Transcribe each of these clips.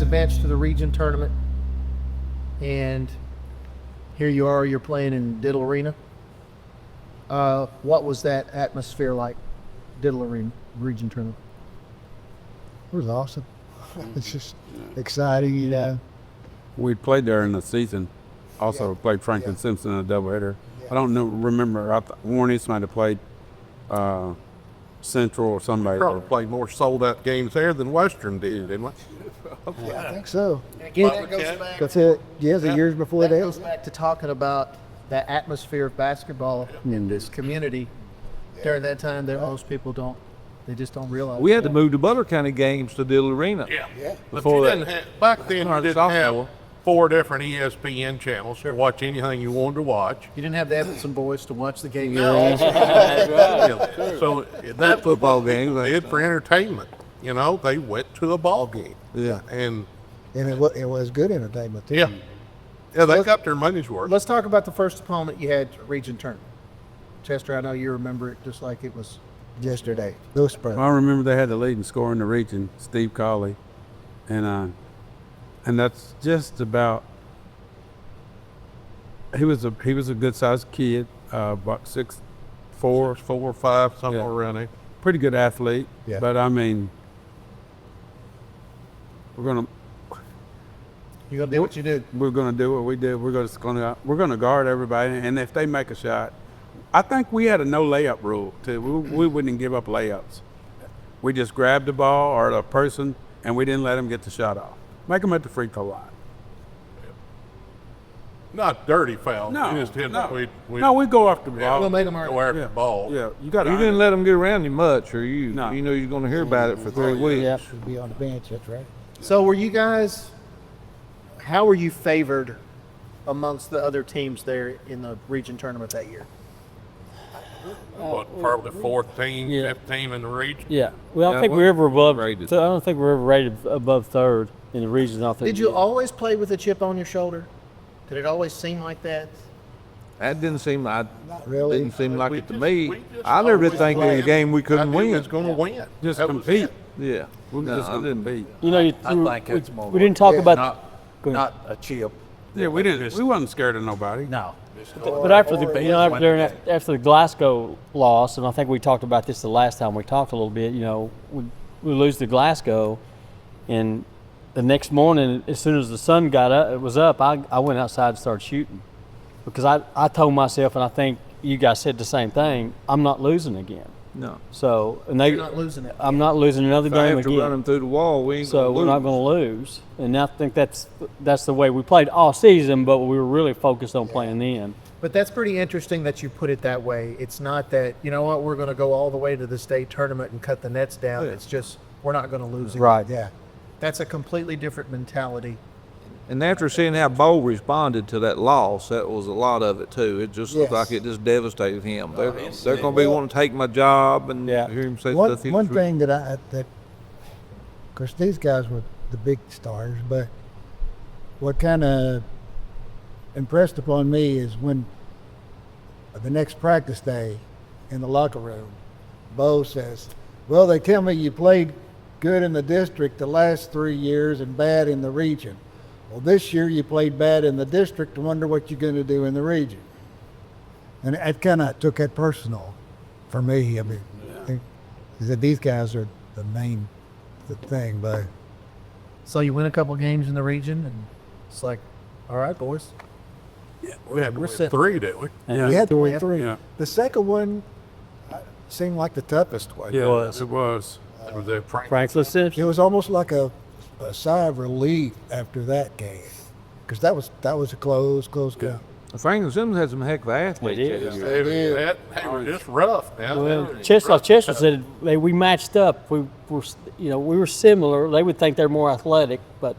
advanced to the region tournament, and here you are, you're playing in Diddle Arena. What was that atmosphere like, Diddle Arena region tournament? It was awesome. It's just exciting, you know. We played there in the season. Also played Franklin Simpson in a doubleheader. I don't remember. Warren East might have played Central or somebody. Probably played more sold-out games there than Western did, didn't we? Yeah, I think so. Again, that goes back. That's it. Yeah, the years before That that. goes back to talking about that atmosphere of basketball in this community during that time that most people they just don't realize. We had to move the Butler County games to Diddle Arena. Yeah. But Before you that. didn't have, back then you didn't sophomore. have 4 different ESPN channels to watch anything you wanted to watch. You didn't have the Edmonson boys to watch the game. So that football game they did for entertainment. You know, they went to a ball game. Yeah. And It was good entertainment, too. yeah, they got their money's worth. Let's talk about the first opponent you had region tournament. Chester, I know you remember it just like it was. Yesterday. Those brothers. I remember they had the leading scorer in the region, Steve Colley, and that's just about. He was a good sized kid, about 6'4", 4 or 5, somewhere around there. pretty good athlete. Yeah. But I mean, we're gonna Do what you do. do what we did. We're gonna guard everybody, and if they make a shot, I think we had a no layup rule too. We wouldn't give up layups. We just grabbed the ball or the person, and we didn't let them get the shot off. Make them at the free throw line. Not dirty foul. No, We just hit no. we we go after the ball. We'll make them earn. go after the ball. Yeah, you got. You didn't let them get around you much, or you No. you know you're going to hear about it for 3 weeks. Yeah, should be on the bench, that's right. So were you guys, how were you favored amongst the other teams there in the region tournament that year? What, probably 14, Yeah. 15 in the region. Yeah. Well, I Yeah, think we're ever above. rated. I don't think we're ever rated above third in the region. I don't think. Did you always play with a chip on your shoulder? Did it always seem like that? That didn't seem like really. didn't seem like We it to just- me. we just I never did always think it was a played. game we couldn't I knew win. we was going to win. Just That was compete. it. Yeah, We're No, just I gonna didn't. compete. You know, I think it's more. we didn't talk Yeah. about. Not, not a chip. Yeah, we didn't. We wasn't scared of nobody. No. But after after the Glasgow loss, and I think we talked about this the last time we talked a little bit. You know, we lose to Glasgow, and the next morning, as soon as the sun was up, I went outside and started shooting, because I told myself, and I think you guys said the same thing, I'm not losing again. No. So and You're not losing it. I'm not losing another If I game have to run again. them through the wall, we ain't So gonna we're not lose. going to lose, and I think that's the way we played all season. But we were really focused on playing then. But that's pretty interesting that you put it that way. It's not that, you know what, we're going to go all the way to the state tournament and cut the nets down. It's just, we're not going to lose it. Right. Yeah. That's a completely different mentality. And after seeing how Bo responded to that loss, that was a lot of it too. It just looked Yes. like it just devastated him. They're going to be wanting to take my job and Yeah. hear him say One stuff. he one was- thing that of course, these guys were the big stars, but what kind of impressed upon me is when the next practice day in the locker room, Bo says, "Well, they tell me you played good in the district the last 3 years and bad in the region. Well, this year you played bad in the district. I wonder what you're going to do in the region." And it kind of took it personal for me. I mean, he said these guys are the main thing, but So you win a couple games in the region, and it's like, all right, boys. We had to win sitting- 3, didn't we? Yeah. we had to win 3. Yeah. The second one seemed like the toughest one. Yeah, was. it was. It was a Franklin Simpson. It was almost like a sigh of relief after that game, because that was a close game. Franklin Simmons had some heck of athletes. They did. that year. They were just rough. Now. Well, Chester said we matched up. We were similar. They would think they're more athletic, but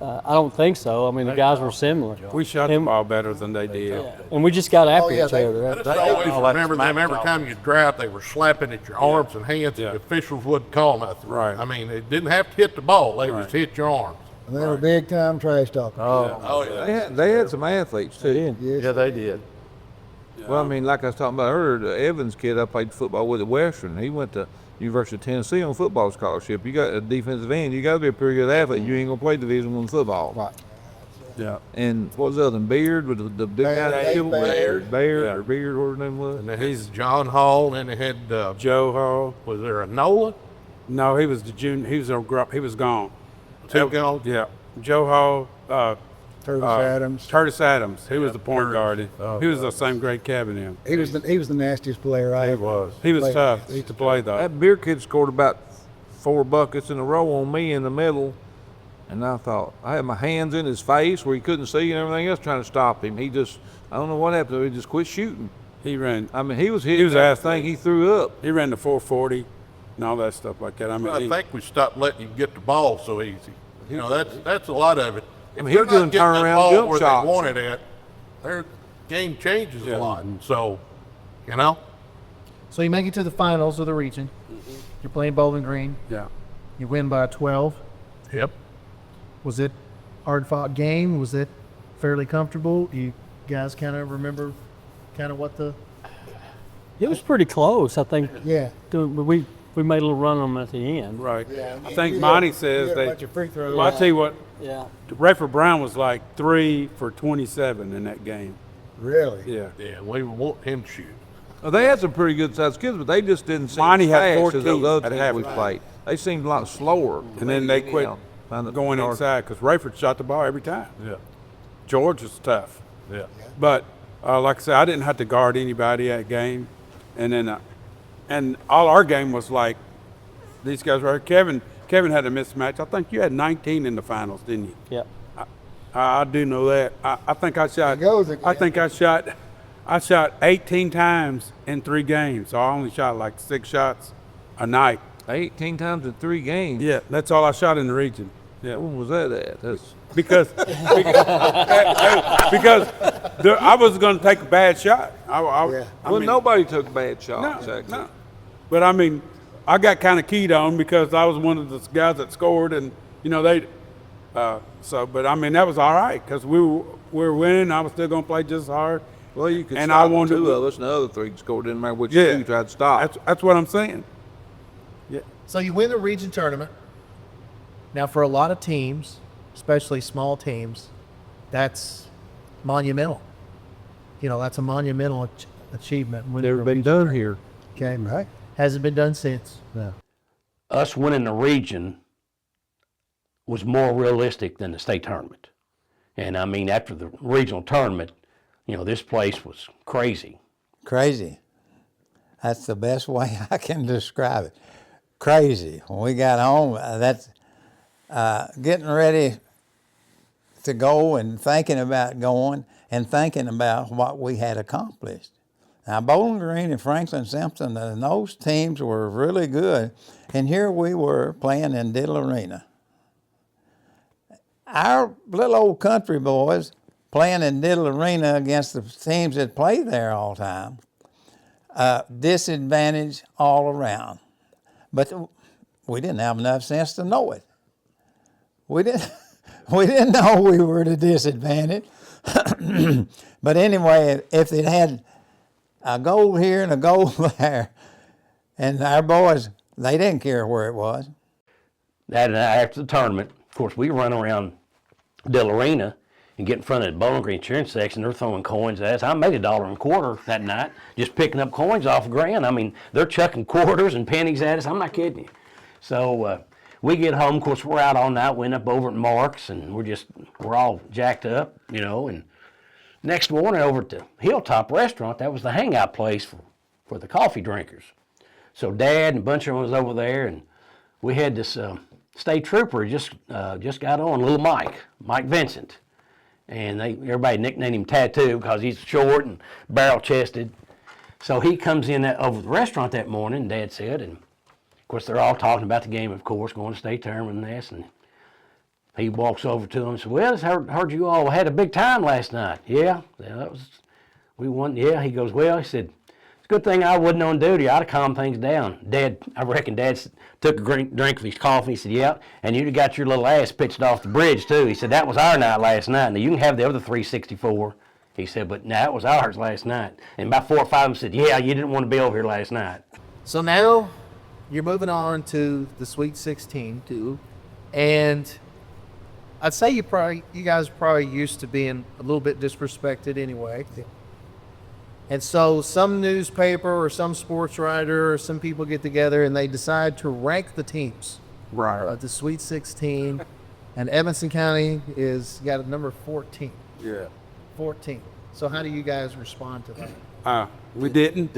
I don't think so. I mean, the guys were similar, We shot the ball better than they did. and we just got after yeah, each they- other. I just always remember them every time you drive, they were slapping at your arms and hands, Yeah. and the officials wouldn't call nothing. Right. I mean, they didn't have to hit the ball, they just hit your arms. And they were big time trash talkers. Oh, yeah. They had some athletes too. did. Yes. Yeah, they did. Well, I mean, like I was talking about earlier, the Evans kid I played football with at Western. He went to University of Tennessee on football scholarship. You got a defensive end. You got to be a pretty good athlete. You ain't gonna play Division I football. Right. Yeah. And what was the other one? Beard with the big guy? Dave Baird. Baird Yeah. or Beard, whatever his name was. And then he's John Hall, and they had, Joe Hall. was there a Nola? No, he was the junior. He was he was gone. Two gone? Yeah. Joe Hall. Curtis Adams. Curtis Adams. He was the point guard. He was Oh, the same grade Kevin in. He was the nastiest player I ever was. He was played. tough to play though. That Beard kid scored about 4 buckets in a row on me in the middle. And I thought, I had my hands in his face where he couldn't see and everything else trying to stop him. He just, I don't know what happened. He just quit shooting. He ran. I mean, he was hitting He was that athlete. thing. He threw up. He ran the 440 and all that stuff like that. I mean, I think we stopped letting him get the ball so easy. You know, that's a lot of it. If mean, he was they're doing not getting that turnaround ball jump where shots. they want it at, their game changes Yeah. a lot. So, you know, So you make it to the finals of the region. You're playing Bowling Green. yeah. You win by 12. yep. Was it hard fought game? Was it fairly comfortable? You guys kind of remember kind of what the It was pretty close, I think. Yeah. We made a little run on them at the end. Right. Yeah, I think you Monty get- says you get a they. bunch of free throws. Well, I tell you what, Yeah. Rayford Brown was like 3 for 27 in that game. Really? Yeah. Yeah, we want him to shoot. Well, they had some pretty good sized kids, but they just didn't seem Monty as had fast 14 as those other at teams we halftime. played. They seemed a lot slower. And then they quit find the going guard. inside because Rayford shot the ball every time. Yeah. George was tough. Yeah. But like I said, I didn't have to guard anybody that game. And then, and all our game was like these guys right here. Kevin had a mismatch. I think you had 19 in the finals, didn't you? Yep. I do know that. I think I shot. There goes again. I think I shot 18 times in 3 games. So I only shot like 6 shots a night. 18 times in 3 games. Yeah, that's all I shot in the region. Yeah. When was that at? That's Because I was going to take a bad shot. I well, mean, nobody took bad no, shots, actually. no. But I mean, I got kind of keyed on because I was one of the guys that scored, and you know they. But I mean that was all right because we were winning. I was still going to play just hard. Well, you could And stop I wanted 2 to- of us, and the other 3 scored. Didn't matter which Yeah. 2 tried to stop. That's what I'm saying. So you win the region tournament. Now, for a lot of teams, especially small teams, that's monumental. You know, that's a monumental achievement. winning Never a been region done tournament. here. Okay, Right. hasn't been done since. Us winning the region was more realistic than the state tournament. And I mean, after the regional tournament, you know, this place was crazy. Crazy. That's the best way I can describe it. Crazy. When we got home, that's getting ready to go and thinking about going and thinking about what we had accomplished. Now, Bowling Green and Franklin Simpson, and those teams were really good. And here we were playing in Diddle Arena. Our little old country boys playing in Diddle Arena against the teams that play there all the time. Disadvantage all around. But we didn't have enough sense to know it. We didn't know we were at a disadvantage. But anyway, if it had a goal here and a goal there, and our boys, they didn't care where it was. That and after the tournament, of course, we run around Dill Arena and get in front of the Bowling Green cheering section. They're throwing coins at us. I made $1.25 that night just picking up coins off the ground. I mean, they're chucking quarters and pennies at us. I'm not kidding you. So we get home. Of course, we're out all night. We end up over at Mark's, and we're all jacked up, you know. And next morning over at the Hilltop Restaurant, that was the hangout place for the coffee drinkers. So Dad and a bunch of them was over there, and we had this state trooper just got on, little Mike Vincent. And everybody nicknamed him Tattoo because he's short and barrel-chested. So he comes in over the restaurant that morning, Dad said, and of course they're all talking about the game, of course, going to state tournament and this. And he walks over to them and says, "Well, I heard you all had a big time last night." "Yeah, we won." "Yeah." He goes, "Well," he said, "it's a good thing I wasn't on duty. I'd have calmed things down." I reckon Dad took a drink of his coffee. He said, "Yeah, and you'd have got your little ass pitched off the bridge too." He said, "That was our night last night. Now you can have the other 364. He said, "But no, that was ours last night." And about 4 or 5 of them said, "Yeah, you didn't want to be over here last night." So now you're moving on to the Sweet 16 too, and I'd say you guys are probably used to being a little bit disrespected anyway. And so some newspaper or some sports writer or some people get together and they decide to rank the teams. Right. The Sweet 16, and Edmonson County is got a number 14. Yeah. 14. So how do you guys respond to that? We didn't.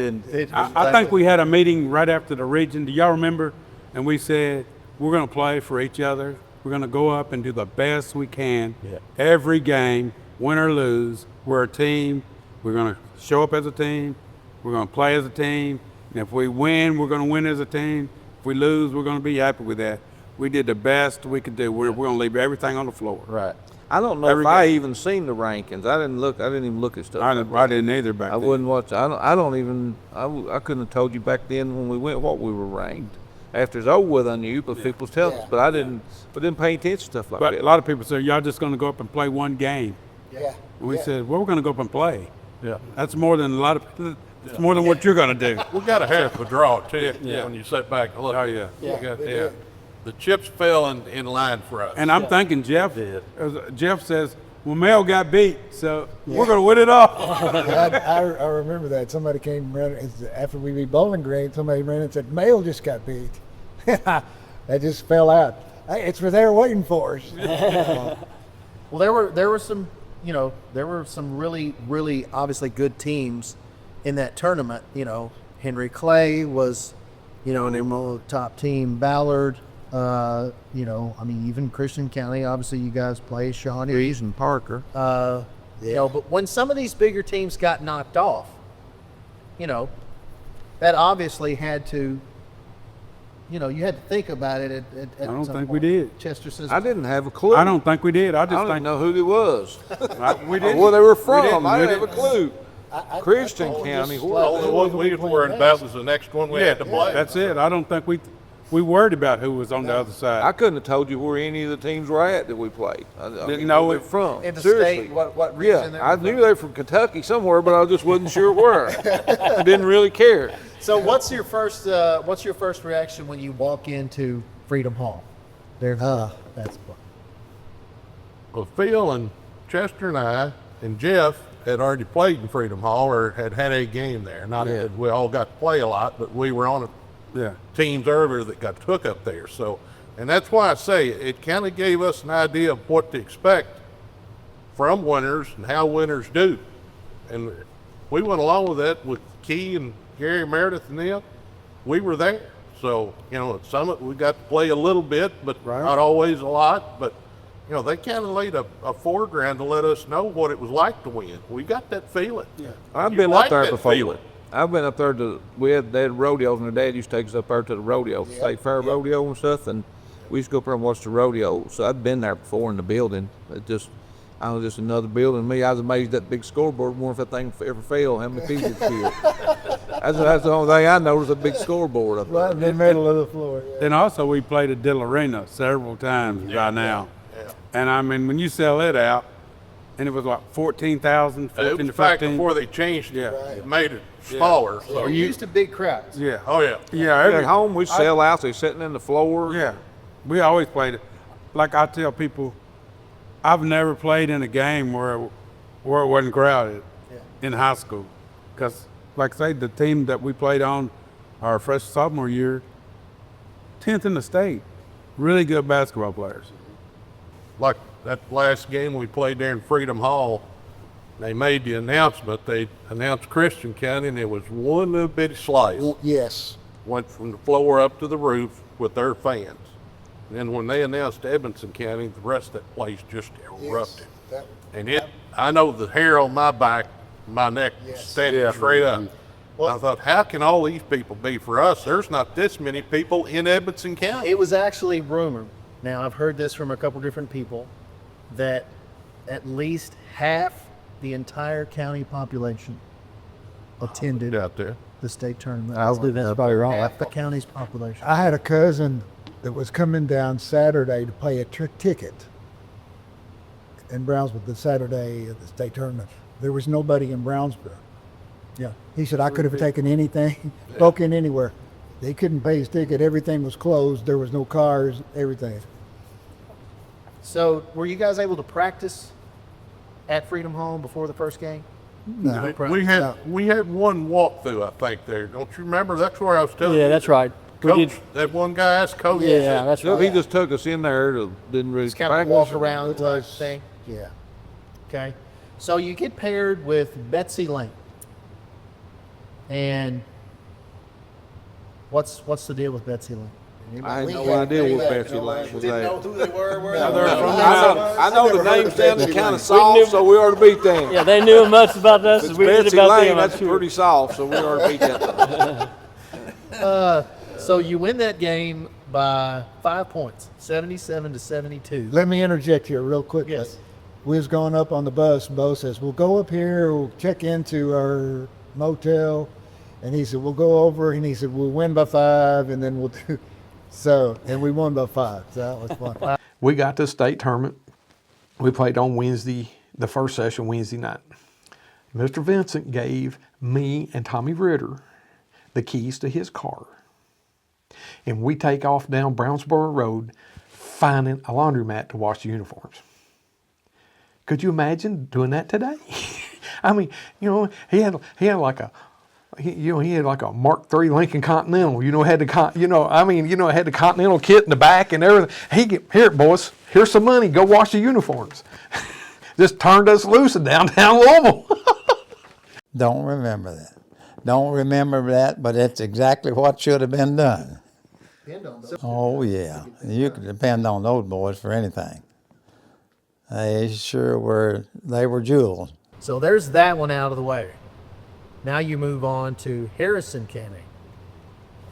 I think we had a meeting right after the region. Do y'all remember? And we said, we're going to play for each other. We're going to go up and do the best we can. Every game, win or lose. We're a team. We're going to show up as a team. We're going to play as a team. And if we win, we're going to win as a team. If we lose, we're going to be happy with that. We did the best we could do. We're going to leave everything on the floor. Right. I don't know if I even seen the rankings. I didn't even look at stuff. I didn't either back then. I wouldn't watch. I couldn't have told you back then when we went what we were ranked. After it's over with, I knew, but people tell us. But I didn't pay attention to stuff like But that. a lot of people say, y'all just going to go up and play one game. Yeah. And we said, well, we're going to go up and play. Yeah. That's more than a lot of. It's more than what you're going to do. We got a half a draw too. When you sit back and look. Oh yeah. The chips fell in line for us. And I'm thinking Jeff says, well, Mel got beat, so we're going to win it all. I remember that. Somebody came running, after we beat Bowling Green, somebody ran and said, Mail just got beat. That just fell out. Hey, it's for there waiting for us. Well, there were some, there were some really, really obviously good teams in that tournament. Henry Clay was, an top team. Ballard, even Christian County, obviously you guys play Shawnees and Parker. But when some of these bigger teams got knocked off, that obviously had to, you had to think about it at I don't some think we point. did. Chester says, I didn't have a clue. I don't think we did. I I just don't even think know who it was. we Or did. where they were We from. didn't. I We didn't have a clue. Christian County. The only one we was worried about was the next one we had to play. That's it. I don't think we worried about who was on the other I side. couldn't have told you where any of the teams were at that we played. I Didn't know where it. they're from. in the Seriously. state, what region they Yeah, I were knew from? they were from Kentucky somewhere, but I just wasn't sure where. I didn't really care. So what's your first reaction when you walk into Freedom Hall? That's fun. Well, Phil and Chester and I and Jeff had already played in Freedom Hall or had a game there. Not that we all got to play a lot, but we were on teams earlier that got took up there. So, and that's why I say it kind of gave us an idea of what to expect from winners and how winners do. And we went along with that with Key and Gary Meredith and them. We were there. So, at Summit we got to play a little bit, but not always a lot. But, they kind of laid a foreground to let us know what it was like to win. We got that feeling. Yeah. I've been up there before. I've been up there they had rodeos, and their dad used to take us up there to the rodeo, the state fair rodeo and stuff, and we used to go up there and watch the rodeo. So I'd been there before in the building. Just another building. Me, I was amazed that big scoreboard. Wonder if that thing ever fell. How many people it killed? That's the only thing I noticed, a big scoreboard up there. Right in the middle of the floor. Yeah. Then also we played at Dill Arena several times by now. And I mean, when you sell it out, and it was like 14,000, 14 It was to back 15. before they changed it. It made it smaller. So We're used to big crowds. Yeah. oh yeah. Yeah. At home, we sell out. They're sitting in the floor. Yeah. We always played it. Like I tell people, I've never played in a game where it wasn't crowded in high school. Because, like I say, the team that we played on our freshman sophomore year, 10th in the state, really good basketball players. Like that last game we played there in Freedom Hall, they made the announcement. They announced Christian County, and it was one little bitty slice. Yes. Went from the floor up to the roof with their fans. And then when they announced Edmonson County, the rest of that place just erupted. And I know the hair on my back, my neck standing straight up. I thought, how can all these people be for us? There's not this many people in Edmonson County. It was actually rumored. Now, I've heard this from a couple different people that at least half the entire county population attended out there. the state tournament. I'll do that. That's probably wrong. Half the county's population. I had a cousin that was coming down Saturday to play a ticket in Brownsville the Saturday of the state tournament. There was nobody in Brownsville. Yeah. He said, I could have taken anything, broke in anywhere. They couldn't pay his ticket. Everything was closed. There was no cars, everything. So were you guys able to practice at Freedom Home before the first game? No. We had one walkthrough, I think, there. Don't you remember? That's where I was telling you. Yeah, that's right. We Coach, did. that one guy asked Coach. Yeah, that's So right. he just took us in there, didn't really Just kind of practice. walk around type thing. Yeah. Okay. So you get paired with Betsy Lane. And what's the deal with Betsy Lane? I had no idea what Betsy Lane was at. who they were. I know the name sounded kind of soft, so we ought to beat them. Yeah, they knew as much about us as we did Betsy about Lane, them. I'm that's sure. pretty soft, so we ought to beat them. So you win that game by 5 points, 77-72. Let me interject here real quick. Yes. We was going up on the bus. Bo says, we'll go up here, we'll check into our motel. And he said, we'll go over. And he said, we'll win by 5, and then we'll do. So, and we won by 5. So that was fun. We got to state tournament. We played on Wednesday, the first session Wednesday night. Mr. Vincent gave me and Tommy Ritter the keys to his car. And we take off down Brownsboro Road, finding a laundromat to wash the uniforms. Could you imagine doing that today? I mean, you know, he had like a Mark III Lincoln Continental. Had the Continental kit in the back and everything. Here, boys, here's some money. Go wash the uniforms. Just turned us loose in downtown Louisville. Don't remember that, but it's exactly what should have been done. Oh, yeah. You could depend on those boys for anything. They sure were, they were jewels. So there's that one out of the way. Now you move on to Harrison County.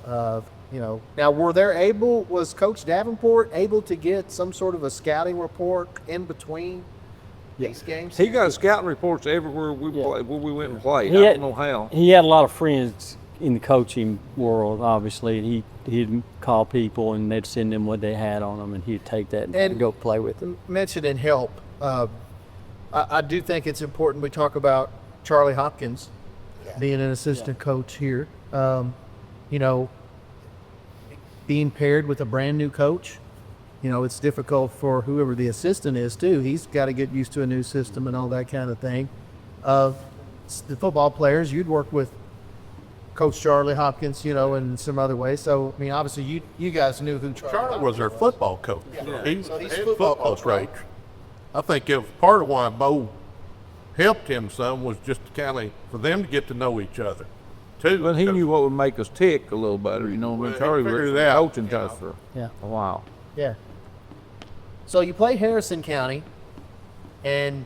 Now was Coach Davenport able to get some sort of a scouting report in between these games? He got scouting reports everywhere we played, where we went and played. He I had- don't know how. He had a lot of friends in the coaching world, obviously. He'd call people and they'd send him what they had on them, and he'd take that and go play with them. Mention and help. I do think it's important we talk about Charlie Hopkins being an assistant coach here. Being paired with a brand new coach, it's difficult for whoever the assistant is too. He's got to get used to a new system and all that kind of thing. The football players, you'd work with Coach Charlie Hopkins, in some other ways. So, I mean, obviously you guys knew who Charlie was our football coach. He's So he's head football football coach, right? coach. I think it was part of why Bo helped him some was just for them to get to know each other, too. But he knew what would make us tick a little better, When Well, he Charlie figured was it out, coaching us for Yeah. a while. Yeah. So you play Harrison County, and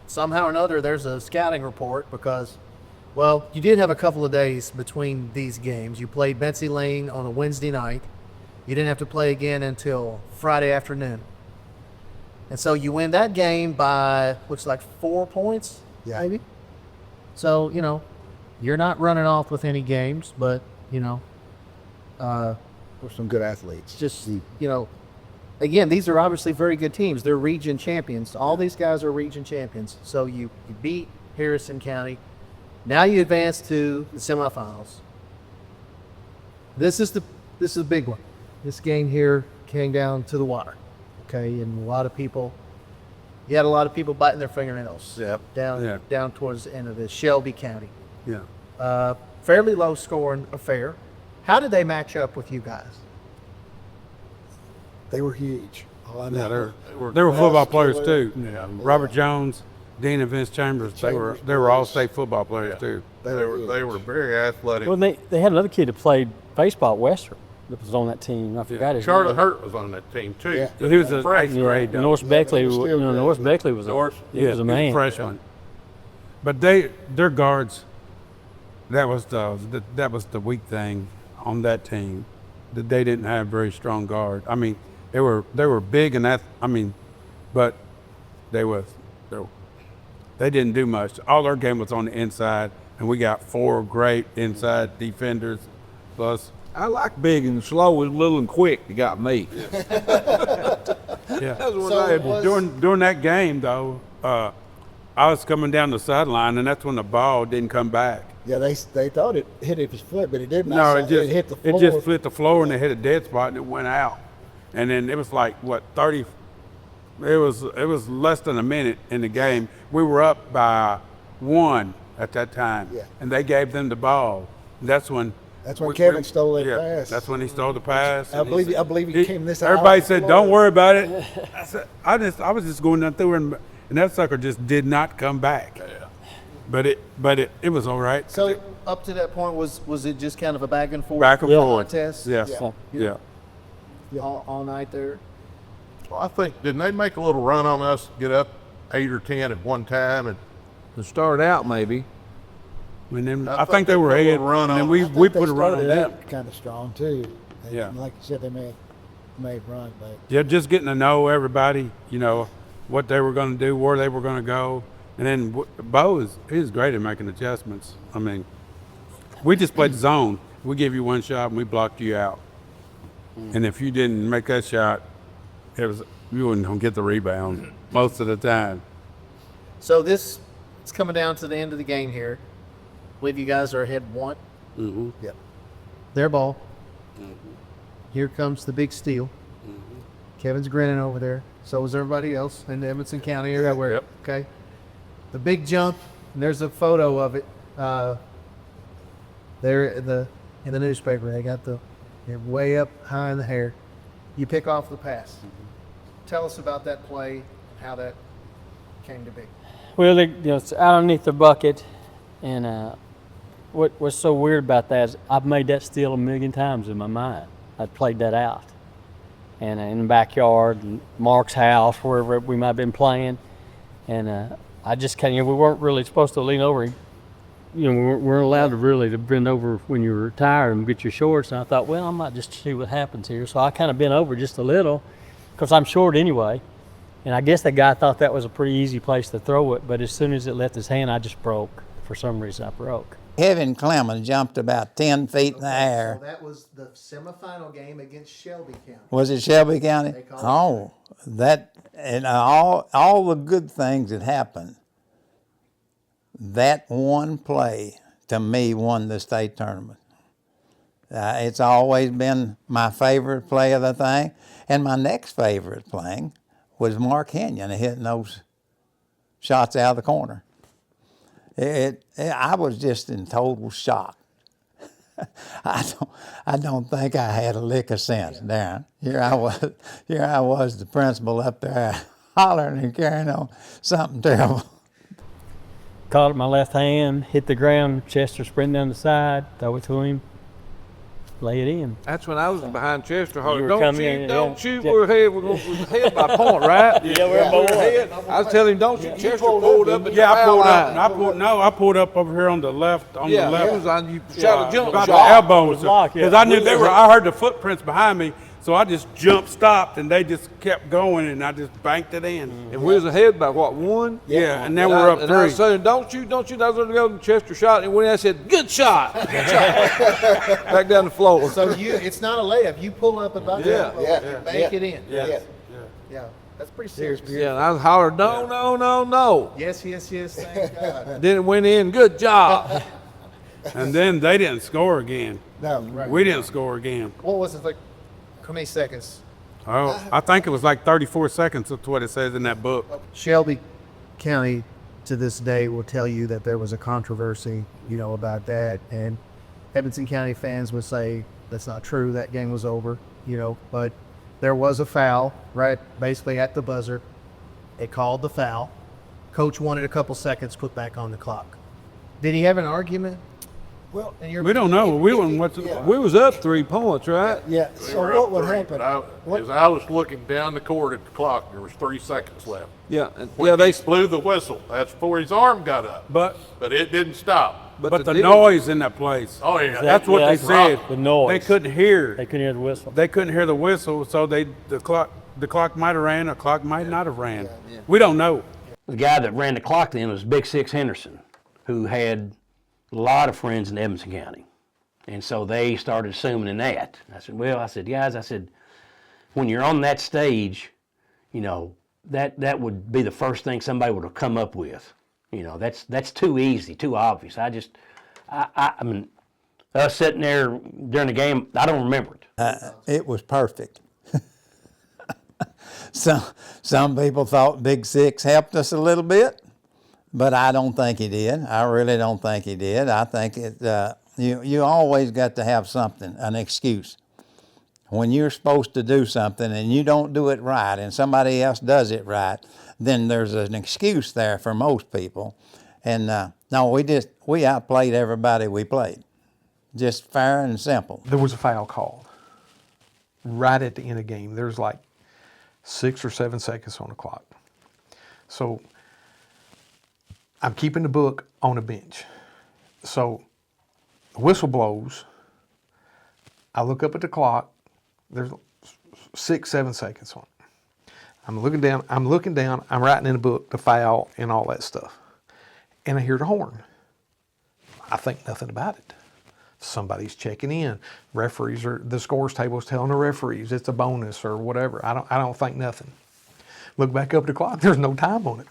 somehow or another there's a scouting report because, you did have a couple of days between these games. You played Betsy Lane on a Wednesday night. You didn't have to play again until Friday afternoon. And so you win that game by, looks like 4 points, maybe? So, you're not running off with any games, but, We're some good athletes. just, again, these are obviously very good teams. They're region champions. All these guys are region champions. So you beat Harrison County. Now you advance to the semifinals. This is the big one. This game here came down to the wire. Okay, and you had a lot of people biting their fingernails. Yep. Down towards the end of this, Shelby County. Yeah. Fairly low scoring affair. How did they match up with you guys? They were huge. All I Yeah, know. they were football players too. Yeah. Robert Jones, Dean and Vince Chambers, they were all state football players too. They were very athletic. Well, they had another kid that played baseball at Western that was on that team. I forgot his Charlie name. Hurt was on that team, too. Yeah. He was an eighth Yeah, grade. Norris Beckley. was still good. Norris Beckley was a man. Freshman. But their guards, that was the weak thing on that team, that they didn't have very strong guard. I mean, they were big and but they didn't do much. All their game was on the inside, and we got 4 great inside defenders plus. I like big and slow and little and quick. You got me. Yeah. During that game, though, I was coming down the sideline, and that's when the ball didn't come back. Yeah, they thought it hit his foot, but it didn't. No, it hit the floor. it just hit the floor and it hit a dead spot and it went out. And then it was like what 30. It was less than a minute in the game. We were up by 1 at that time, Yeah. and they gave them the ball. That's when. Kevin stole that pass. That's when he stole the pass. I believe he came this. Everybody out said, "Don't worry about it." I said, I was just going down through and that sucker just did not come back. Yeah. But it was all right. So up to that point, was it just kind of a back and forth Back and forth. contest? Yes. Yeah. Yeah. All night there. Well, I think, didn't they make a little run on us, get up 8 or 10 at one time? And To start out, maybe. And then I I think they were put a ahead. little run and then on we us. put a run on them. kind of strong too. Yeah. Like you said, they may have run, but Yeah, just getting to know everybody, what they were going to do, where they were going to go. And then Bo he's great at making adjustments. I mean, we just played zone. We give you one shot and we blocked you out. And if you didn't make that shot, you wouldn't get the rebound most of the time. So it's coming down to the end of the game here. I believe you guys are ahead 1. Mm-hmm. Yep. Their ball. Here comes the big steal. Kevin's grinning over there. So is everybody else in the Edmonson County area. Yep. Okay. The big jump. And there's a photo of it. There in the newspaper. They got they're way up high in the hair. You pick off the pass. Tell us about that play, how that came to be. Well, it's out underneath the bucket, and what's so weird about that is I've made that steal a million times in my mind. I've played that out, and in the backyard, and Mark's house, wherever we might have been playing, and I just kind of, we weren't really supposed to lean over. We weren't allowed to really to bend over when you were tired and get your shorts. And I thought, well, I might just see what happens here. So I kind of bent over just a little, because I'm short anyway. And I guess the guy thought that was a pretty easy place to throw it, but as soon as it left his hand, I just broke. For some reason, I broke. Kevin Clemens jumped about 10 feet in the air. So that was the semifinal game against Shelby County. Was it Shelby County? They call it that, and all the good things that happened, that one play, to me, won the state tournament. It's always been my favorite play of the thing. And my next favorite playing was Mark Kenyon hitting those shots out of the corner. I was just in total shock. I don't think I had a lick of sense, Darren. Here I was, the principal up there hollering and carrying on something terrible. Caught it in my left hand, hit the ground, Chester sprint down the side, throw it to him, lay it in. That's when I was behind Chester. You Holler, were don't coming shoot, in, don't yeah. shoot. Yeah. We're ahead by a point, right? Yeah, we're ahead. I was telling him, don't shoot. Chester pulled up at Yeah, the I foul pulled up. line. I pulled up over here on the left. Yeah, the left. he was on. You shot a jump About shot. the elbows, blocked, yeah. because I knew I heard the footprints behind me, so I just stopped, and they just kept going, and I just banked it in. And we was ahead by what, 1? Yeah, and then we're up And I was 3. saying, don't shoot. I was going to go to Chester shot, and when I said, good shot, back down the floor. So it's not a layup. You pull up about Yeah. and bank it in. Yeah. Yeah. That's pretty serious. Yeah, and I was hollering, no. Yes. Thank God. Then it went in, good job. And then they didn't score again. no. We didn't score again. What was it like? How many seconds? Oh, I think it was like 34 seconds. That's what it says in that book. Shelby County to this day will tell you that there was a controversy, about that. And Edmonson County fans would say that's not true. That game was over, but there was a foul, right? Basically at the buzzer. It called the foul. Coach wanted a couple seconds put back on the clock. Did he have an argument? Well, We don't know. We wouldn't. We was up 3 points, right? yeah. So what would happen? As I was looking down the court at the clock, there was 3 seconds left. Yeah, When they he blew the whistle. That's before his arm got up. But It didn't stop. but the noise in that place. Oh, yeah. That's what they said. The noise. They couldn't hear. They couldn't hear the whistle. They couldn't hear the whistle, so the clock might have ran, or clock might not have ran. We don't know. The guy that ran the clock then was Big Six Henderson, who had a lot of friends in Edmonson County. And so they started assuming that. I said, guys, when you're on that stage, that would be the first thing somebody would have come up with. That's too easy, too obvious. I I mean, us sitting there during the game, I don't remember it. It was perfect. Some people thought Big Six helped us a little bit, but I don't think he did. I really don't think he did. I think you always got to have something, an excuse. When you're supposed to do something and you don't do it right and somebody else does it right, then there's an excuse there for most people. And no, we outplayed everybody we played. Just fair and simple. There was a foul called right at the end of the game. There's like 6 or 7 seconds on the clock. So I'm keeping the book on the bench. So the whistle blows. I look up at the clock. There's 6, 7 seconds on it. I'm looking down. I'm writing in the book the foul and all that stuff. And I hear the horn. I think nothing about it. Somebody's checking in. Referees or the scores table's telling the referees it's a bonus or whatever. I don't think nothing. Look back up at the clock. There's no time on it.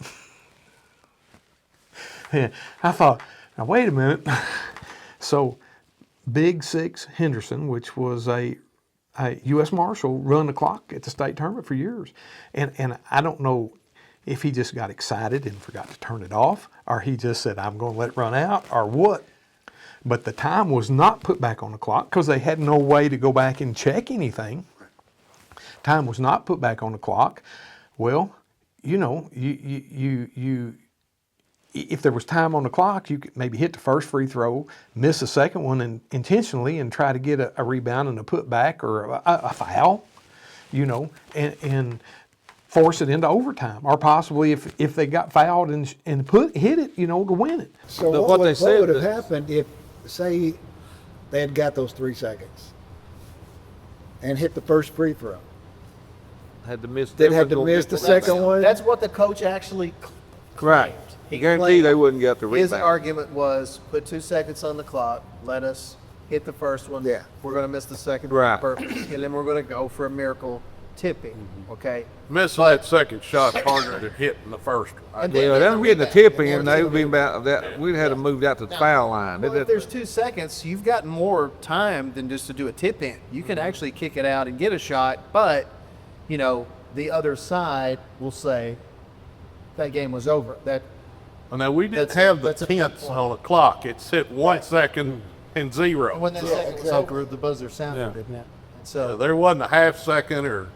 And I thought, now wait a minute. So Big Six Henderson, which was a U.S. Marshal, run the clock at the state tournament for years. And I don't know if he just got excited and forgot to turn it off, or he just said, I'm going to let it run out, or what. But the time was not put back on the clock because they had no way to go back and check anything. Time was not put back on the clock. Well, you know, you if there was time on the clock, you could maybe hit the first free throw, miss the second one intentionally and try to get a rebound and a putback or a foul, you know, and force it into overtime. Or possibly if they got fouled and hit it, you know, to win it. So what would have happened if, say, they had got those 3 seconds and hit the first free throw? Had to miss. They had to miss the second one? That's what the coach actually Right. He guaranteed they wouldn't get the rebound. His argument was put 2 seconds on the clock, let us hit the first one. Yeah. We're going to miss the second Right. one, perfect, and then we're going to go for a miracle tipping, okay? Missing that second shot harder than hitting the first one. And then- Well, then we get the tip in, they would be about that. We'd have to move out to the foul line. Well, if there's 2 seconds, you've got more time than just to do a tip in. You can actually kick it out and get a shot, but, you know, the other side will say that game was over. And now we didn't That's- have the that's a fair tenths point. on the clock. It's hit 1 second and 0. When that second was over, the buzzer sounded, didn't it? So There wasn't a half second or,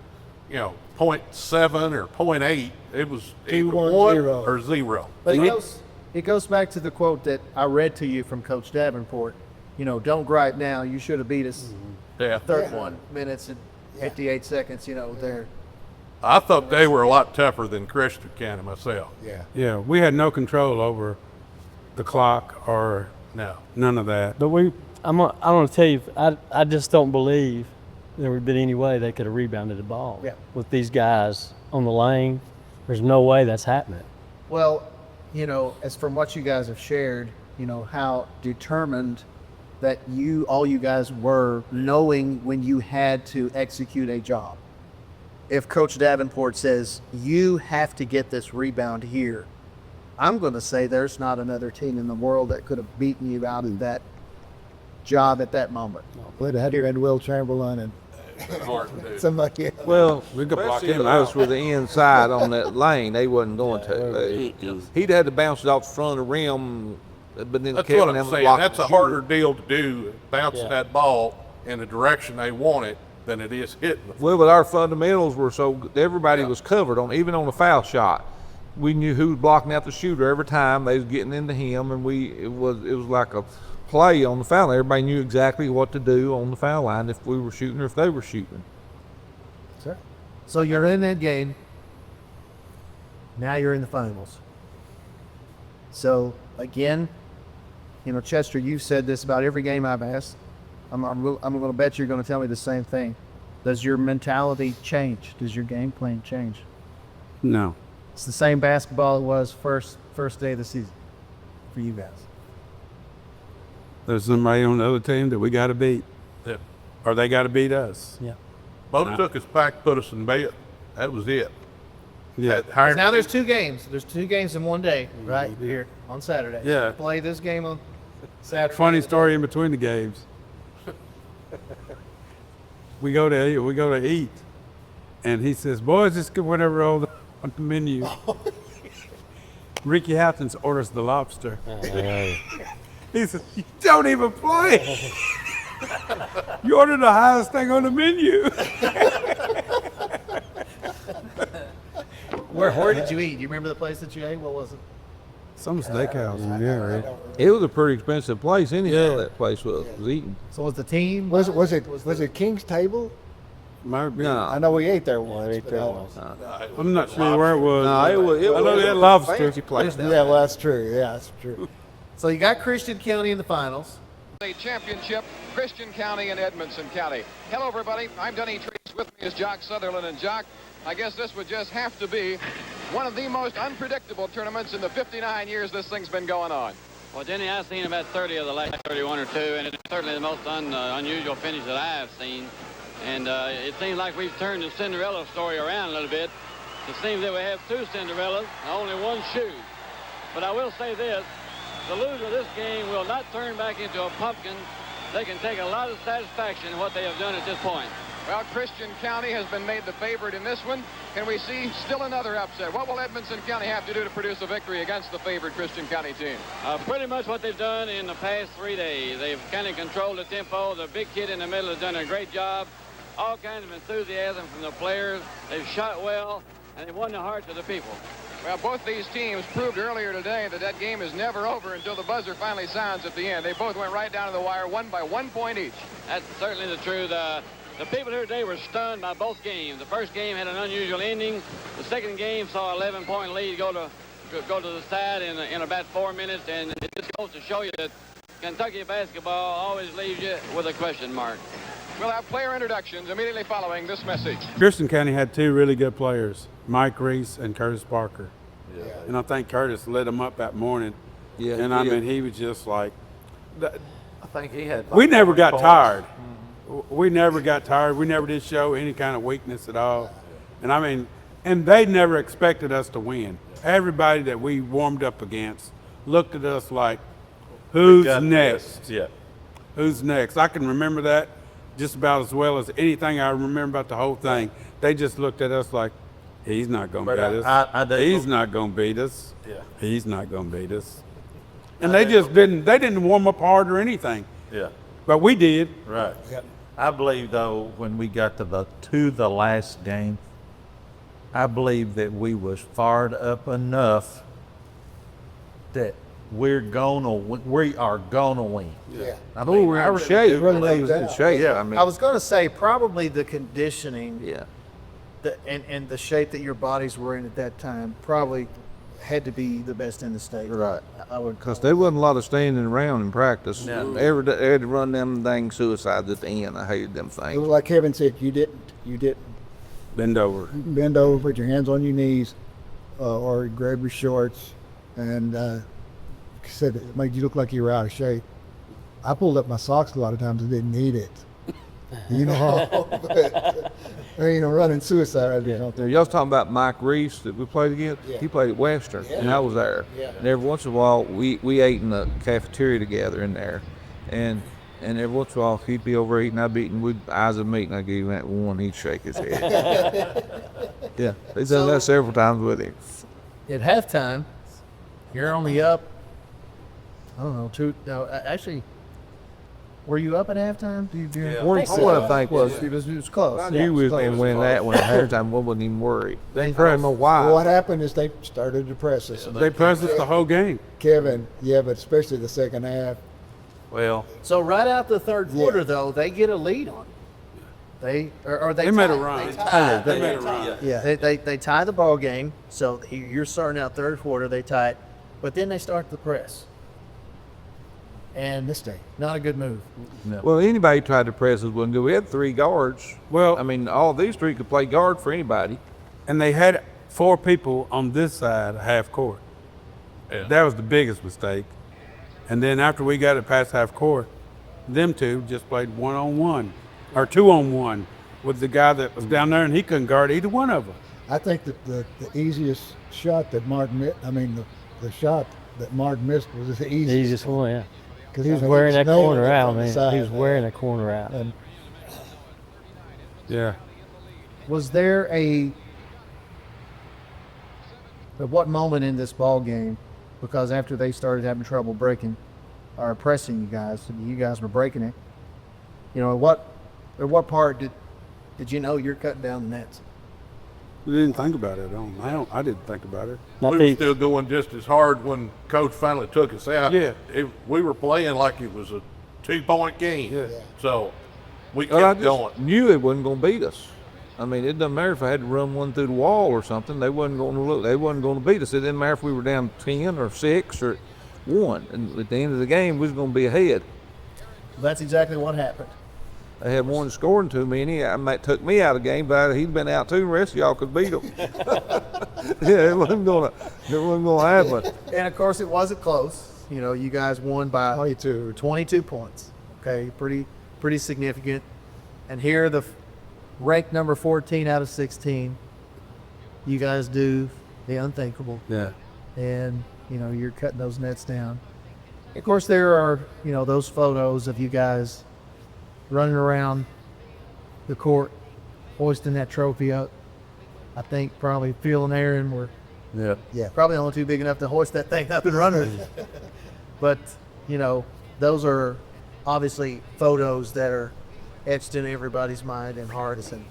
you know, 0.7 or 0.8. It was either 1, 1 0. or 0. But it goes back to the quote that I read to you from Coach Davenport. You know, don't gripe now. You should have beat us Yeah. 31 minutes and 58 seconds, you know, there. I thought they were a lot tougher than Christian County myself. Yeah. Yeah, we had no control over the clock or No. none of that. But I'm going to tell you, I just don't believe there would have been any way they could have rebounded the ball. Yeah. With these guys on the lane, there's no way that's happening. Well, you know, as from what you guys have shared, you know, how determined that all you guys were knowing when you had to execute a job. If Coach Davenport says, you have to get this rebound here, I'm going to say there's not another team in the world that could have beaten you out of that job at that moment. Well, it had to been Will Chamberlain and somebody else. Well, We could block especially him if I was out. with the inside on that lane, they wasn't going to. He'd had to bounce it off the front of the rim, but then That's Kevin what I'm had saying. blocked That's the a shooter. harder deal to do, bouncing that ball in the direction they want it, than it is hitting the Well, but our fundamentals were so everybody was covered on, even on the foul shot. We knew who was blocking out the shooter every time they was getting into him, and it was like a play on the foul line. Everybody knew exactly what to do on the foul line if we were shooting or if they were shooting. Sir. So you're in that game. Now you're in the finals. So again, you know, Chester, you've said this about every game I've asked. I'm going to bet you're going to tell me the same thing. Does your mentality change? Does your game plan change? No. It's the same basketball it was first day of the season for you guys. There's somebody on the other team that we got to beat, Yeah. or they got to beat us. Yeah. Both took us back, put us in bed. That was it. Yeah. That higher- Now there's 2 games. There's 2 games in one day, right? Here on Saturday. Yeah. Play this game on Funny story in between the games. We go to eat, and he says, "Boys, just get whatever on the menu." Ricky Houghton orders the lobster. He says, "You don't even play. You ordered the highest thing on the menu." Where did you eat? Do you remember the place that you ate? What was it? Some steakhouse. Yeah, right. It was a pretty expensive place. Anyhow, that place was eating. So was the team? Was it King's Table? No, I know we ate there once. I'm not sure where it was. no, it was. I know they had lobster. Fancy place. Yeah, well, that's true. Yeah, that's true. So you got Christian County in the finals. The championship, Christian County and Edmonson County. Hello, everybody. I'm Denny Treese. With me is Jock Sutherland. And Jock, I guess this would just have to be one of the most unpredictable tournaments in the 59 years this thing's been going on. Well, Denny, I've seen about 30 of the last 31 or 2, and it's certainly the most unusual finish that I have seen. And it seems like we've turned the Cinderella story around a little bit. It seems that we have 2 Cinderellas and only 1 shoe. But I will say this, the loser of this game will not turn back into a pumpkin. They can take a lot of satisfaction in what they have done at this point. Well, Christian County has been made the favorite in this one. Can we see still another upset? What will Edmonson County have to do to produce a victory against the favored Christian County team? Pretty much what they've done in the past 3 days. They've kind of controlled the tempo. The big kid in the middle has done a great job. All kinds of enthusiasm from the players. They've shot well, and they've won the hearts of the people. Well, both these teams proved earlier today that game is never over until the buzzer finally sounds at the end. They both went right down to the wire, won by 1 point each. That's certainly the truth. The people here today were stunned by both games. The first game had an unusual ending. The second game saw an 11-point lead go to the side in about 4 minutes, and it just goes to show you that Kentucky basketball always leaves you with a question mark. We'll have player introductions immediately following this message. Christian County had 2 really good players, Mike Reese and Curtis Parker. Yeah. And I think Curtis lit them up that morning. Yeah, and I mean, he was just like, I think he had. we never got tired. We never got tired. We never did show any kind of weakness at all. And I mean, and they never expected us to win. Everybody that we warmed up against looked at us like, who's next? Yeah. Who's next? I can remember that just about as well as anything I remember about the whole thing. They just looked at us like, he's not going to beat us. He's not going to beat us. Yeah. He's not going to beat us. And they just didn't warm up hard or anything. Yeah. But we did. Right. I believe, though, when we got to the last game, I believe that we was fired up enough that we are gonna win. Yeah. I mean, we're in shape. Really It was in shape. Yeah. I mean, I was going to say probably the conditioning yeah. and the shape that your bodies were in at that time probably had to be the best in the state. Right. I would. Because there wasn't a lot of standing around in practice. No. Every day, they had to run them dang suicides at the end. I hated them It things. was like Kevin said, you didn't Bend over. bend over, put your hands on your knees, or grab your shorts, and said it made you look like you were out of shape. I pulled up my socks a lot of times and didn't need it. You know, running suicide. You know. Now, y'all was talking about Mike Reese that we played against? Yeah. He played at Western, and I was there. Yeah. And every once in a while, we ate in the cafeteria together in there. And every once in a while, he'd be over eating, I'd be eating, we'd eyes of meat, and I'd give him that one, he'd shake his head. Yeah, he's done that several times with him. At halftime, you're only up. I don't know, 2. No, actually, were you up at halftime? What I think was, It was close. I knew we was going to win that one. At halftime, I wasn't even worried. They didn't know why. Well, what happened is they started to press us. They pressed us the whole game. Kevin, yeah, but especially the second half. Well, So right out the third quarter, though, they get a lead on you. They made tie- a run. They tie. They made a run. Yeah. They tie the ball game. So you're starting out third quarter. They tie it, but then they start the press. And Mistake. not a good move. Well, anybody tried to press us wouldn't do. We had 3 guards. Well, I mean, all these 3 could play guard for anybody. and they had 4 people on this side of half court. Yeah. That was the biggest mistake. And then after we got it past half court, them 2 just played 1-on-1 or 2-on-1 with the guy that was down there, and he couldn't guard either one of them. I think that the easiest shot that Martin, the shot that Martin missed was the easiest. Easiest one, yeah. 'Cause He was I think wearing that snowing corner out, on the man. side He was there. wearing that corner out. And Yeah. Was there at what moment in this ball game, because after they started having trouble breaking or pressing you guys, you guys were breaking it. You know, at what part did you know you're cutting down the nets? We didn't think about it. I didn't think about it. Not We the- were still going just as hard when Coach finally took us out. Yeah. We were playing like it was a 2-point game. Yeah. So we Well, I kept just going. knew they wasn't going to beat us. I mean, it doesn't matter if I had to run one through the wall or something. They wasn't going to look. They wasn't going to beat us. It didn't matter if we were down 10 or 6 or 1. And at the end of the game, we was going to be ahead. That's exactly what happened. They had one scoring too many. I might took me out of the game, but he'd been out too. The rest of y'all could beat him. Yeah, it wasn't gonna happen. And of course, it wasn't close. You know, you guys won by 22 points. Okay, pretty significant. And here, the ranked number 14 out of 16, you guys do the unthinkable. Yeah. And you know, you're cutting those nets down. Of course, there are those photos of you guys running around the court, hoisting that trophy up. I think probably Phil and Aaron were probably only too big enough to hoist that thing up and run it. But, those are obviously photos that are etched in everybody's mind and heart. And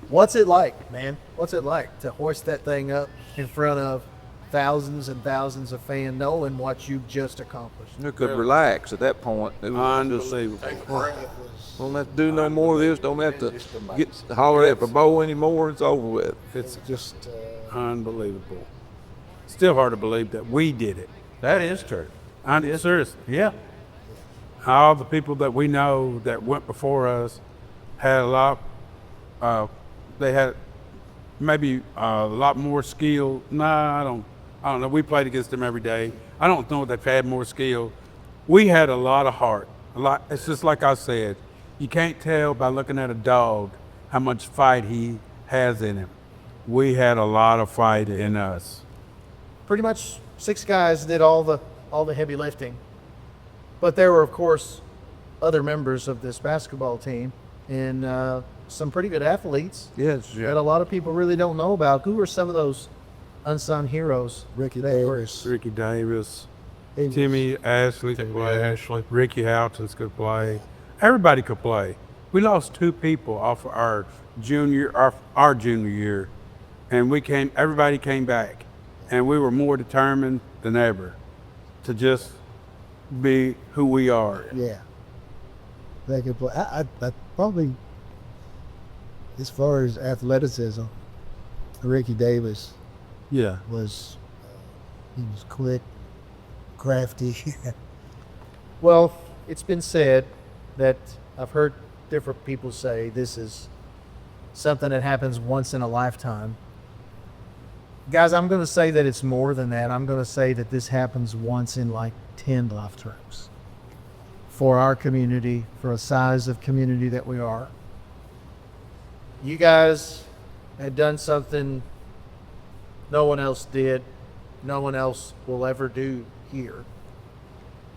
what's it like, man? What's it like to hoist that thing up in front of thousands and thousands of fans knowing what you've just accomplished? You could relax at that point. It was just, Unbelievable. don't have to do no more of this. Don't have to holler at the bow anymore. It's over with. It's just unbelievable. Still hard to believe that we did it. That is true. Seriously. Yeah. All the people that we know that went before us had a lot. They had maybe a lot more skill. Nah, I don't know. We played against them every day. I don't know if they've had more skill. We had a lot of heart. A lot. It's just like I said. You can't tell by looking at a dog how much fight he has in him. We had a lot of fight in us. Pretty much 6 guys did all the heavy lifting. But there were, of course, other members of this basketball team and some pretty good athletes Yes. that a lot of people really don't know about. Who are some of those unsung heroes? Ricky Davis. Ricky Davis, He was- Timmy Ashley could play. Ricky Houghton could play. Everybody could play. We lost 2 people off of our junior year, and everybody came back, and we were more determined than ever to just be who we are. Yeah. They could play. I probably, as far as athleticism, Ricky Davis Yeah. was, he was quick, crafty. Well, it's been said that I've heard different people say this is something that happens once in a lifetime. Guys, I'm going to say that it's more than that. I'm going to say that this happens once in like 10 lifetimes for our community, for a size of community that we are. You guys had done something no one else did, no one else will ever do here.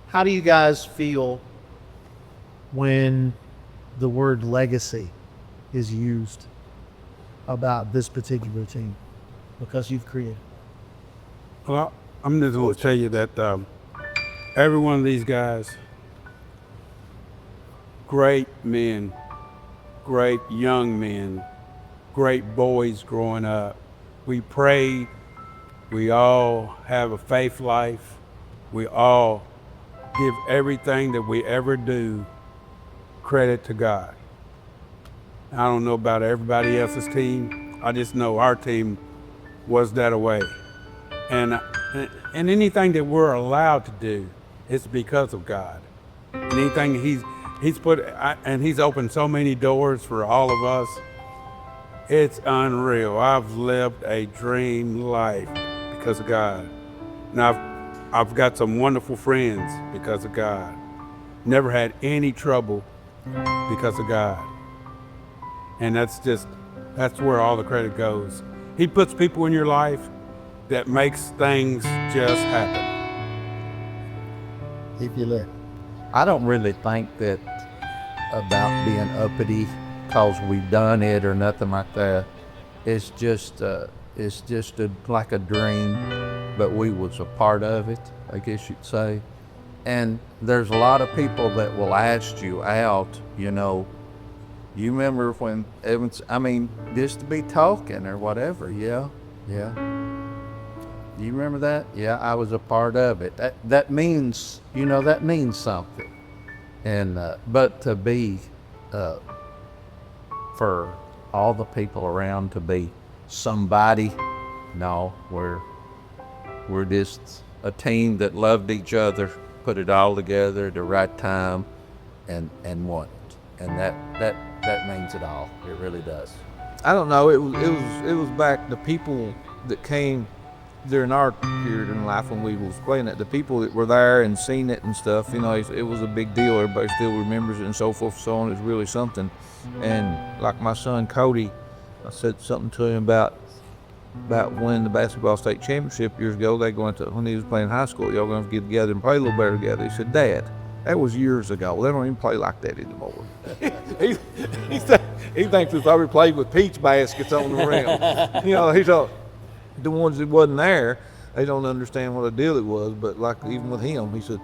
How do you guys feel when the word legacy is used about this particular team? Because you've created. Well, I'm just going to tell you that every one of these guys, great men, great young men, great boys growing up. We prayed. We all have a faith life. We all give everything that we ever do credit to God. I don't know about everybody else's team. I just know our team was that way. And anything that we're allowed to do, it's because of God. And anything he's put, and he's opened so many doors for all of us. It's unreal. I've lived a dream life because of God. Now I've got some wonderful friends because of God. Never had any trouble because of God. And that's where all the credit goes. He puts people in your life that makes things just happen. If you let. I don't really think that about being uppity because we've done it or nothing like that. It's just like a dream, but we was a part of it, I guess you'd say. And there's a lot of people that will ask you out, you know, you remember when Evans, I mean, just to be talking or whatever, yeah. You remember that? Yeah, I was a part of it. That means, you know, that means something. And, but to be, for all the people around to be somebody, no, we're just a team that loved each other, put it all together at the right time, and won it. And that means it all. It really does. I don't know. It was back the people that came during our period in life when we was playing it. The people that were there and seen it and stuff. You know, it was a big deal. Everybody still remembers it and so forth. So on. It's really something. And like my son Cody, I said something to him about winning the basketball state championship years ago. They going to when he was playing high school. Y'all going to get together and play a little better together. He said, "Dad, that was years ago. They don't even play like that anymore." he thinks we probably played with peach baskets on the rim. You know, he thought the ones that wasn't there, they don't understand what a deal it was. But like even with him, he said,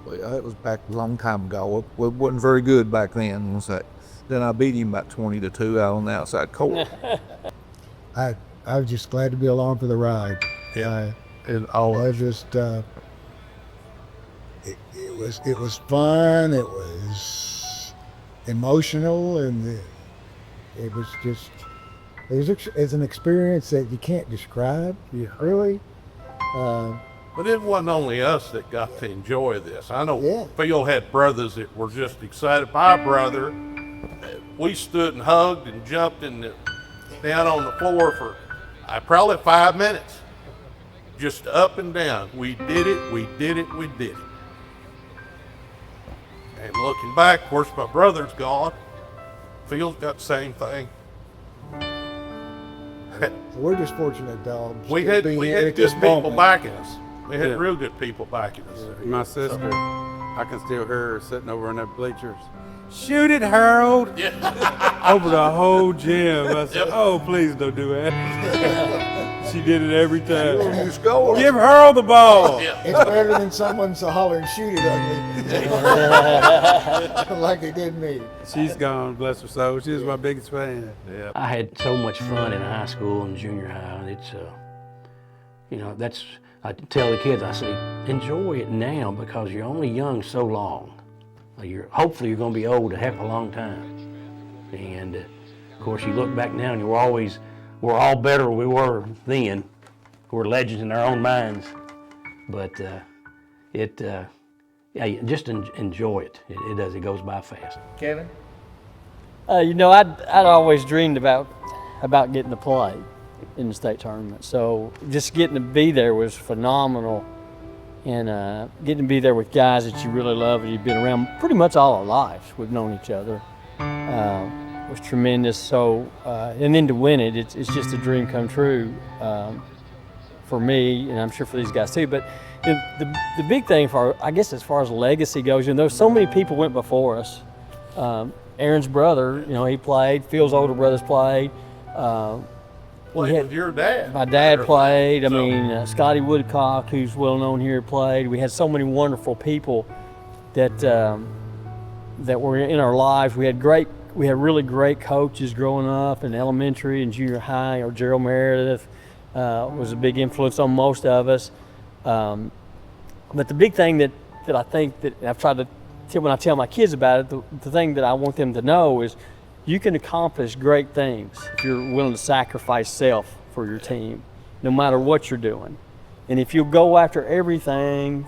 "Well, that was back a long time ago. It wasn't very good back then." And like, then I beat him about 20-2 out on the outside court. I was just glad to be along for the ride. Yeah. I was just it was fun. It was emotional, and it was just it's an experience that you can't describe. Yeah. Really. But it wasn't only us that got to enjoy this. I know Yeah. Phil had brothers that were just excited. My brother, we stood and hugged and jumped down on the floor for probably 5 minutes. Just up and down. We did it, we did it, we did it. And looking back, of course, my brother's gone. Phil's got the same thing. We're just fortunate, dogs. We had good people backing us. We had real good people backing us. My sister, I can still hear her sitting over in the bleachers. Shoot it, Harold! Yeah. Over the whole gym. I said, "Oh, please don't do that." She did it every time. You score. Give Harold the ball. Yeah. It's better than someone to holler and shoot it at me, like they did me. She's gone, bless her soul. She was my biggest fan. Yeah. I had so much fun in high school and junior high. And it's, you know, I tell the kids, I say, enjoy it now because you're only young so long. Hopefully you're going to be old a heck of a long time. And of course, you look back now and we're all better than we were then. We're legends in our own minds. But yeah, just enjoy it. It does. It goes by fast. Kevin? You know, I'd always dreamed about getting to play in the state tournament. So just getting to be there was phenomenal. And getting to be there with guys that you really love and you've been around pretty much all our lives. We've known each other. Was tremendous. So, and then to win it, it's just a dream come true for me, and I'm sure for these guys too. But the big thing I guess as far as legacy goes, you know, so many people went before us. Aaron's brother, you know, he played. Phil's older brothers played. Played with your dad. My dad played. I mean, Scotty Woodcock, who's well known here, played. We had so many wonderful people that were in our lives. We had really great coaches growing up in elementary and junior high. Or Gerald Meredith was a big influence on most of us. But the big thing that I think that I've tried to tell when I tell my kids about it, the thing that I want them to know is you can accomplish great things if you're willing to sacrifice self for your team, no matter what you're doing. And if you go after everything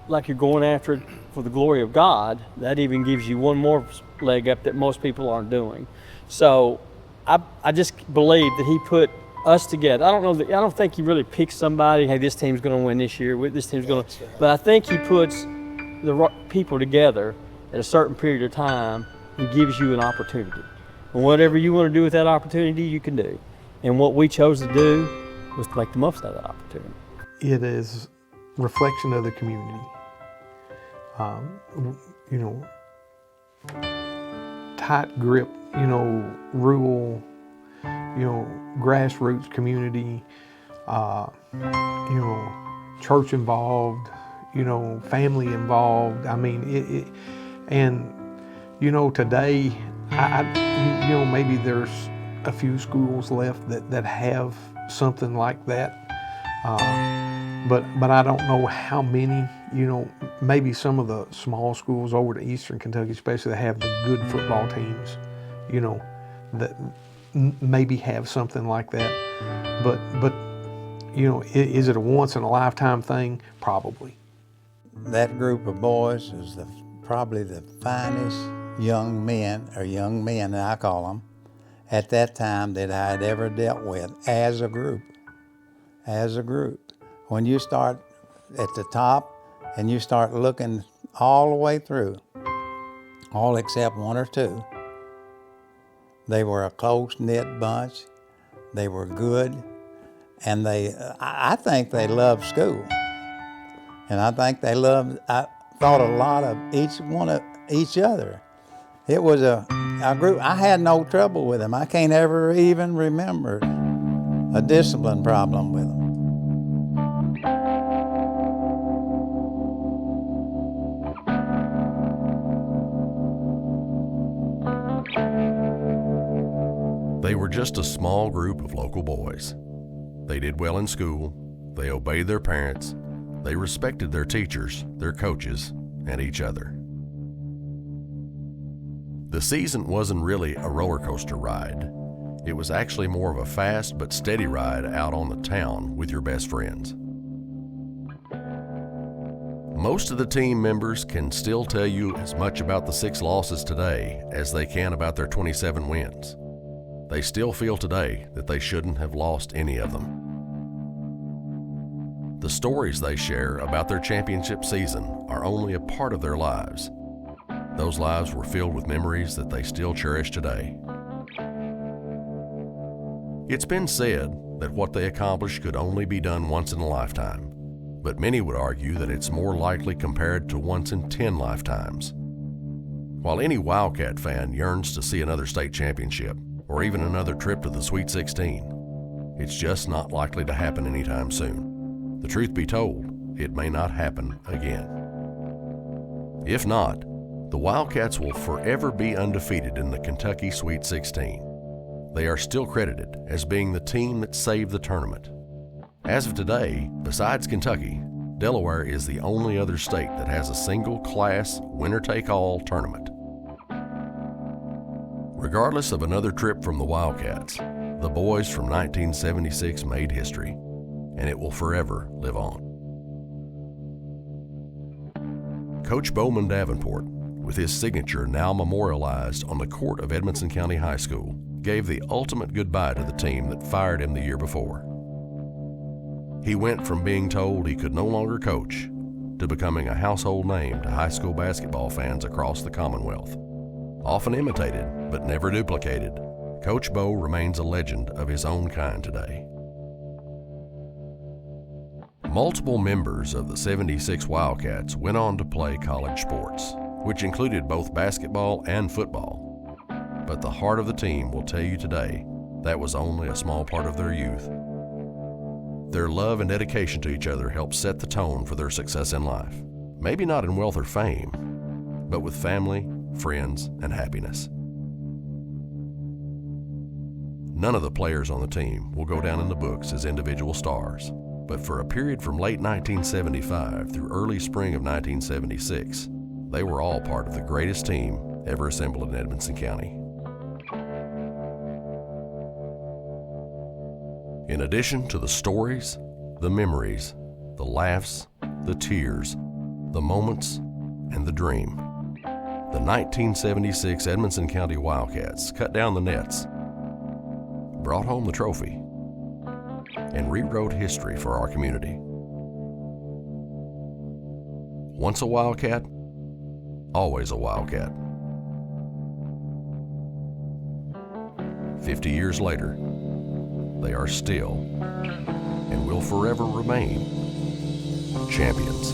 like you're going after it for the glory of God, that even gives you one more leg up that most people aren't doing. So I just believe that he put us together. I don't think he really picked somebody, hey, this team's going to win this year, this team's going to, but I think he puts the people together at a certain period of time and gives you an opportunity. And whatever you want to do with that opportunity, you can do. And what we chose to do was to make the most of that opportunity. It is reflection of the community. you know, tight grip, you know, rural, you know, grassroots community, you know, church involved, you know, family involved. I mean, and, you know, today, you know, maybe there's a few schools left that have something like that. But I don't know how many, you know, maybe some of the small schools over to Eastern Kentucky, especially, that have the good football teams, you know, that maybe have something like that. But you know, is it a once in a lifetime thing? Probably. That group of boys is probably the finest young men, I call them, at that time that I had ever dealt with as a group. As a group. When you start at the top and you start looking all the way through, all except one or two, they were a close-knit bunch. They were good, and I think they loved school. And I think I thought a lot of each other. It was a group. I had no trouble with them. I can't ever even remember a discipline problem with them. They were just a small group of local boys. They did well in school, they obeyed their parents, they respected their teachers, their coaches, and each other. The season wasn't really a roller coaster ride. It was actually more of a fast but steady ride out on the town with your best friends. Most of the team members can still tell you as much about the 6 losses today as they can about their 27 wins. They still feel today that they shouldn't have lost any of them. The stories they share about their championship season are only a part of their lives. Those lives were filled with memories that they still cherish today. It's been said that what they accomplished could only be done once in a lifetime, but many would argue that it's more likely compared to once in 10 lifetimes. While any Wildcat fan yearns to see another state championship, or even another trip to the Sweet 16, it's just not likely to happen anytime soon. The truth be told, it may not happen again. If not, the Wildcats will forever be undefeated in the Kentucky Sweet 16. They are still credited as being the team that saved the tournament. As of today, besides Kentucky, Delaware is the only other state that has a single-class winner-take-all tournament. Regardless of another trip from the Wildcats, the boys from 1976 made history, and it will forever live on. Coach Bowman Davenport, with his signature now memorialized on the court of Edmonson County High School, gave the ultimate goodbye to the team that fired him the year before. He went from being told he could no longer coach to becoming a household name to high school basketball fans across the Commonwealth. Often imitated, but never duplicated, Coach Bo remains a legend of his own kind today. Multiple members of the 76 Wildcats went on to play college sports, which included both basketball and football. But the heart of the team will tell you today that was only a small part of their youth. Their love and dedication to each other helped set the tone for their success in life. Maybe not in wealth or fame, but with family, friends, and happiness. None of the players on the team will go down in the books as individual stars, but for a period from late 1975 through early spring of 1976, they were all part of the greatest team ever assembled in Edmonson County. In addition to the stories, the memories, the laughs, the tears, the moments, and the dream, the 1976 Edmonson County Wildcats cut down the nets, brought home the trophy, and rewrote history for our community. Once a Wildcat, always a Wildcat. 50 years later, they are still and will forever remain champions.